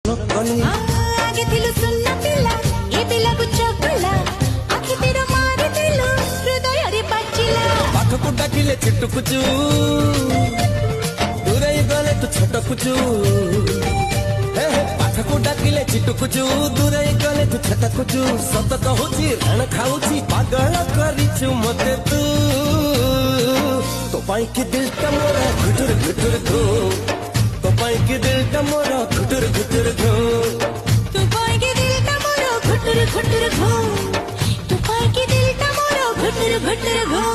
आगे थिलु सुन्न पिला ए पिला गुच्छ गला आखि तेरो मारि दिलु हृदय रे बाचिला पाखकु डाकिले चिटकुचु दूरे गले तू छटकुचु पाखकु डाकिले चिटकुचु दूरे गले तू छटकुचु सत कहूची रण खाऊची पागल करिछु मते तू तो पाई के दिल का मोरा घुटुर घुटुर घो तो पाई के दिल का मोरा घुटुर घुटुर घो तू पाई के दिल का मोरा घुटुर घुटुर घो तू पाई के दिल का मोरा घुटुर घुटुर घो